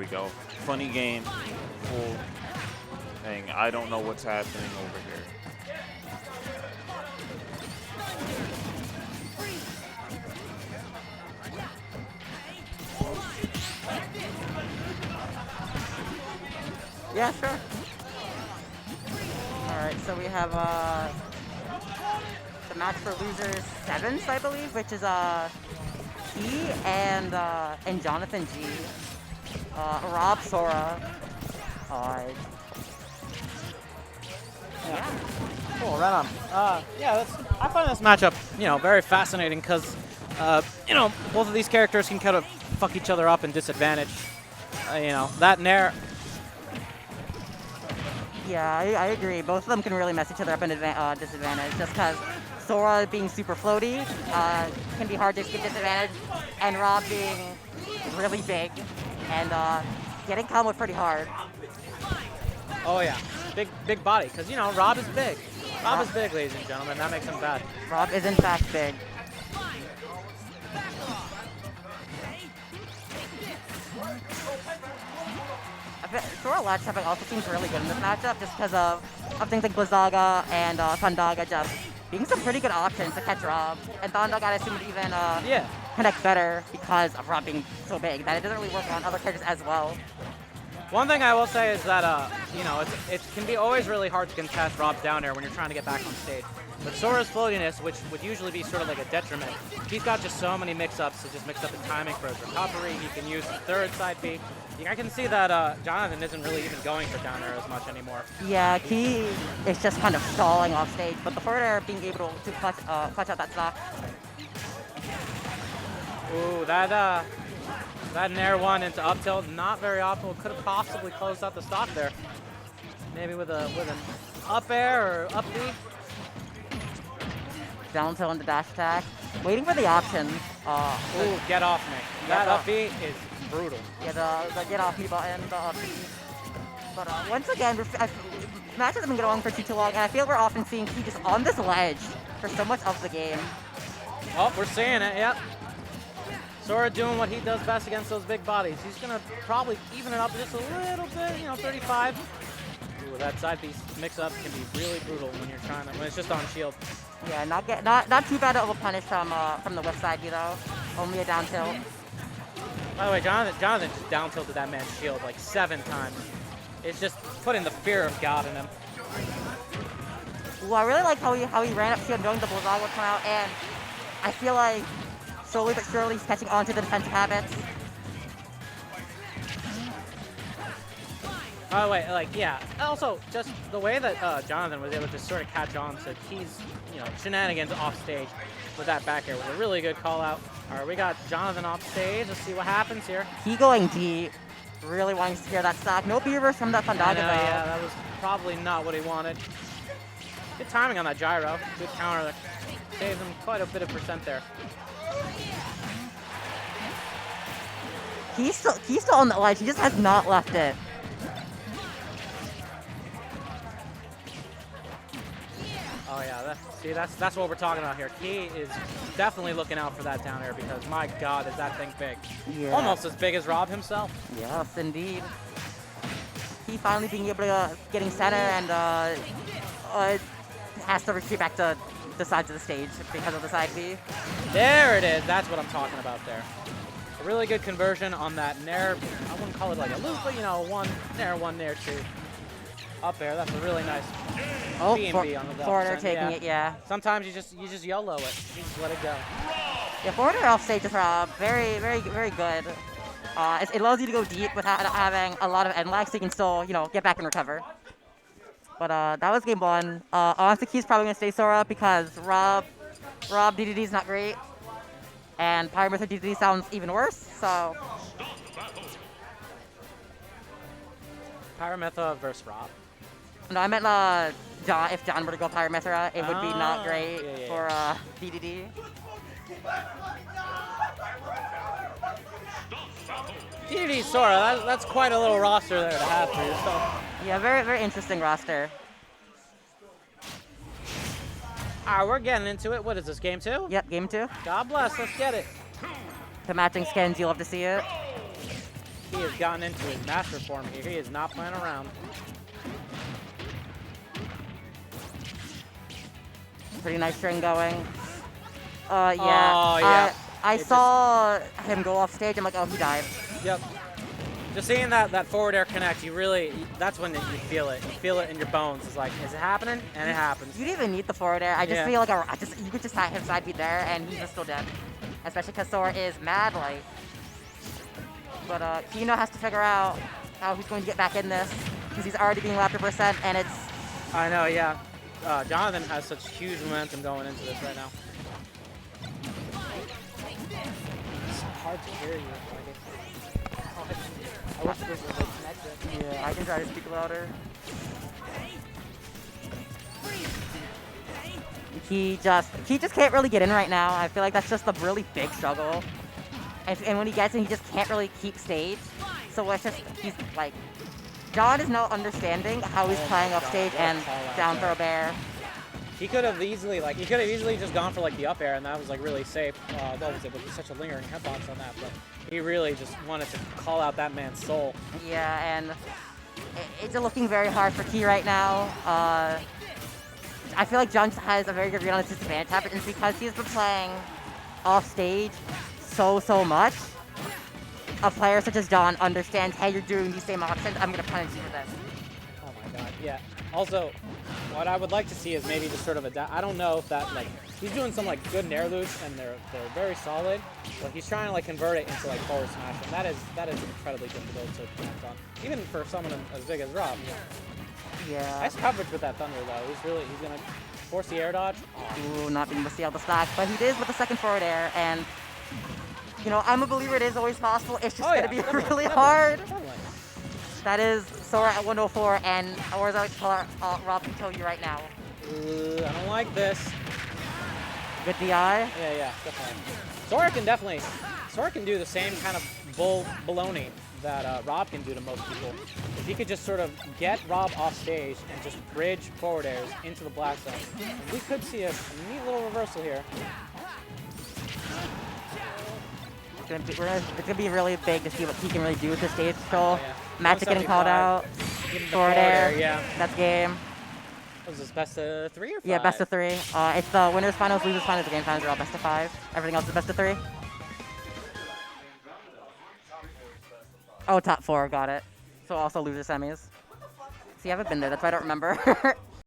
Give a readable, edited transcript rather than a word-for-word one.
we go. Funny game, full thing. I don't know what's happening over here. Yeah, sure. All right, so we have the match for losers 7s, I believe, which is T and Jonathan G, Rob Sora. Yeah. Cool, right on. Yeah, I find this matchup, very fascinating because, both of these characters can kind of fuck each other up and disadvantage. That Nair. Yeah, I agree. Both of them can really mess each other up in disadvantage just because Sora being super floaty can be hard to get disadvantage, and Rob being really big and getting comboed pretty hard. Oh, yeah. Big body, because, Rob is big. Rob is big, ladies and gentlemen. That makes him bad. Rob is, in fact, big. Sora ledge stepping also seems really good in this matchup just because of things like Blizzaga and Thundaga just being some pretty good options to catch Rob. And Thundaga, I assume, would even connect better because of Rob being so big that it doesn't really work on other characters as well. One thing I will say is that, it can be always really hard to contest Rob's down air when you're trying to get back on stage. But Sora's floatiness, which would usually be sort of like a detriment, he's got just so many mix-ups to just mix up the timing for his recovery. He can use the third side B. I can see that Jonathan isn't really even going for down air as much anymore. Yeah, Key is just kind of stalling off stage, but the forward air being able to clutch out that stock. Ooh, that Nair one into up tilt, not very optimal. Could have possibly closed out the stock there. Maybe with an up air or up B. Down tilt into dash attack. Waiting for the option. Ooh, get off me. That up B is brutal. Yeah, the get off me button, the up B. But once again, matches have been going on for too long, and I feel we're often seeing Key just on this ledge for so much of the game. Oh, we're seeing it, yep. Sora doing what he does best against those big bodies. He's going to probably even it up just a little bit, 35. Ooh, that side piece mix-up can be really brutal when you're trying to, when it's just on shield. Yeah, not too bad of a punish from the left side, only a down tilt. By the way, Jonathan just down tilted that man's shield like 7 times. It's just putting the fear of God in him. Ooh, I really like how he ran up shield knowing the Blizzaga would come out, and I feel like slowly but surely he's catching on to the defensive habits. By the way, yeah. Also, just the way that Jonathan was able to sort of catch on to Key's, shenanigans off stage with that back air was a really good call out. All right, we got Jonathan off stage. Let's see what happens here. Key going deep, really wanting to secure that stock. No B-reverse from that Thundaga though. Yeah, that was probably not what he wanted. Good timing on that gyro. Good counter that saved him quite a bit of percent there. He's still on the ledge. He just has not left it. Oh yeah, that's what we're talking about here. Key is definitely looking out for that down air because my God, is that thing big? Yeah. Almost as big as Rob himself. Yes, indeed. He finally being able to getting center and has to retreat back to the sides of the stage because of the side B. There it is. That's what I'm talking about there. A really good conversion on that Nair. I wouldn't call it like a loop, but one Nair 2. Up there, that's a really nice B&B on the forward air taking it, yeah. Sometimes you just YOLO it. You just let it go. Yeah, forward air off stage is very, very, very good. It allows you to go deep without having a lot of end lag, so you can still, get back and recover. But that was game 1. Honestly, Key's probably gonna stay Sora because Rob DDD is not great, and Pyramithra DDD sounds even worse. So. Pyramithra versus Rob. No, I meant John. If John were to go Pyramithra, it would be not great for DDD. DDD Sora, that's quite a little roster there to have for yourself. Yeah, very, very interesting roster. All right, we're getting into it. What is this, game 2? Yep, game 2. God bless, let's get it. The matching skins, you love to see it. he has gotten into his master form here. He is not playing around. Pretty nice string going. Yeah. Oh, yeah. I It saw him go off stage. I'm like, oh, he died. Yep. Just seeing that forward air connect, that's when you feel it. You feel it in your bones. It's like, is it happening? And it happens. You didn't even need the forward air. I just Yeah. feel like you could just have him side beat there, and he's just still dead. Especially because Sora is mad light. But Kino has to figure out how he's going to get back in this, because he's already being lapped to percent, and it's... I know, yeah. Jonathan has such huge momentum going into this right now. It's hard to hear you. I wish this was connected. Yeah, I can try to speak louder. He just can't really get in right now. I feel like that's just a really big struggle. And when he gets in, he just can't really keep stage. So it's just, he's like, John is now understanding how he's playing up stage and down throw bear. He could have easily just gone for like the up air, and that was like really safe. What was it? But such a lingering headbox on that. But he really just wanted to call out that man's soul. Yeah, and it's looking very hard for Key right now. I feel like John has a very good read on his disadvantage habit, and it's because he's been playing off stage so much. A player such as John understands, hey, you're doing these same options, I'm gonna punish you for this. Oh my god, yeah. Also, what I would like to see is maybe just sort of I don't know if that, like, he's doing some like good nair loops and they're very solid, but he's trying to like convert it into like forward smash, and that is incredibly difficult to connect on, even for someone as big as Rob. Yeah. Nice coverage with that Thunder though. He's gonna force the air dodge. Ooh, not being able to see all the stacks, but he did with the second forward air, and you know, I'm a believer it is always possible. It's just gonna be really hard. Definitely. That is Sora at 104, and or as I like to call her, Rob can kill you right now. I don't like this. Good DI. Yeah, definitely. Sora can do the same kind of baloney that Rob can do to most people. If he could just sort of get Rob off stage and just bridge forward airs into the black zone, we could see a neat little reversal here. It's gonna be really big to see what he can really do with the stage control. Yeah. Magic getting called out. Getting the Forward air. yeah. That's game. Was this best of 3 or 5? Yeah, best of 3. It's the winners finals, losers finals. The game finals are all best of 5. Everything else is best of 3. Oh, top 4, got it. So also loser semis. See, I haven't been there. That's why I don't remember.